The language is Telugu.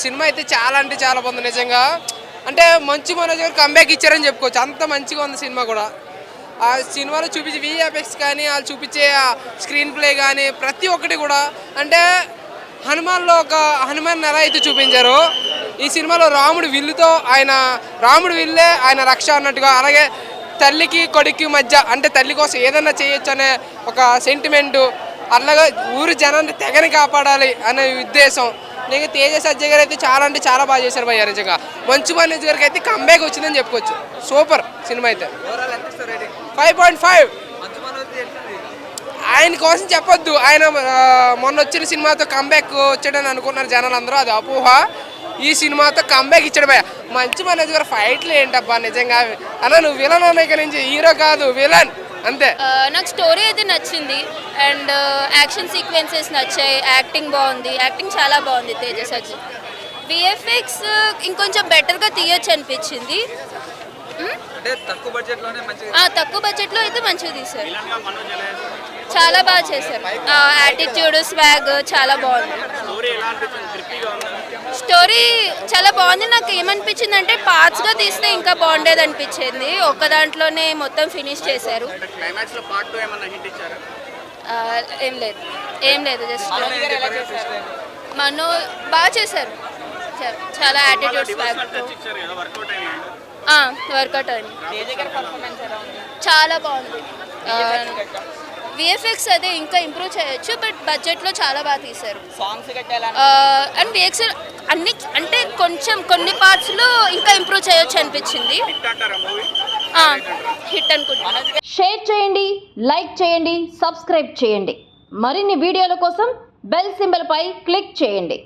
సినిమా అయితే చాలా అంటే చాలా బాగుంది నిజంగా. అంటే మంచు మనోజ్ గారు కంబ్యాక్ ఇచ్చారని చెప్పుకోవచ్చు. అంత మంచిగా ఉంది సినిమా కూడా. ఆ సినిమాలో చూపించే విఎఫ్ఎక్స్ కానీ వాళ్ళు చూపించే స్క్రీన్ ప్లే కానీ ప్రతి ఒక్కటి కూడా అంటే హనుమాన్లో ఒక హనుమాన్ ఎలా అయితే చూపించారో ఈ సినిమాలో రాముడు విల్లుతో రాముడు విల్లే ఆయన రక్ష అన్నట్టుగా, అలాగే తల్లికి కొడుకు మధ్య అంటే తల్లి కోసం ఏదైనా చేయొచ్చు అనే ఒక సెంటిమెంటు, అలాగే ఊరి జనాన్ని తెగని కాపాడాలి అనే ఉద్దేశం. నేను తేజ సజ్జయ్ గారు అయితే చాలా అంటే చాలా బాగా చేశారు భయ్య నిజంగా. మంచు మనోజ్ గారికి అయితే కంబ్యాక్ వచ్చిందని చెప్పుకోవచ్చు. సూపర్ సినిమా అయితే 5.5. ఆయన కోసం చెప్పొద్దు, ఆయన మొన్న వచ్చిన సినిమాతో కంబ్యాక్ వచ్చాడని అనుకున్నారు జనాలు అందరూ, అది అపోహ. ఈ సినిమాతో కంబ్యాక్ ఇచ్చాడు భయ్య. మంచు మనోజ్ గారు ఫైట్లు ఏంటబ్బా నిజంగా. అన్న నువ్వు విలన్ అనే నుంచి హీరో కాదు విలన్ అంతే. నాకు స్టోరీ అయితే నచ్చింది అండ్ యాక్షన్ సీక్వెన్సెస్ నచ్చాయి, యాక్టింగ్ బాగుంది, యాక్టింగ్ చాలా బాగుంది తేజ సజ్జయ్. విఎఫ్ఎక్స్ ఇంకొంచెం బెటర్గా తీయొచ్చు అనిపించింది. తక్కువ బడ్జెట్లో అయితే మంచిగా తీశారు, చాలా బాగా చేశారు. యాటిట్యూడ్ స్వాగ్ చాలా బాగుంది. స్టోరీ చాలా బాగుంది. నాకు ఏమనిపించింది అంటే పార్ట్స్గా తీస్తే ఇంకా బాగుండేది అనిపించింది. ఒక్క దాంట్లోనే మొత్తం ఫినిష్ చేశారు. ఏం లేదు జస్ట్ బాగా చేశారు. చాలా యాటిట్యూడ్ స్వాగ్ వర్కౌట్ అయింది. చాలా బాగుంది. విఎఫ్ఎక్స్ అదే ఇంకా ఇంప్రూవ్ చేయొచ్చు, బట్ బడ్జెట్లో చాలా బాగా తీశారు. అండ్ విఎక్స్ అన్ని అంటే కొంచెం కొన్ని పార్ట్స్లో ఇంకా ఇంప్రూవ్ చేయొచ్చు అనిపించింది. హిట్ అనుకుంటున్నా. షేర్ చేయండి, లైక్ చేయండి, సబ్స్క్రైబ్ చేయండి. మరిన్ని వీడియోల కోసం బెల్ సింబల్ పై క్లిక్ చేయండి.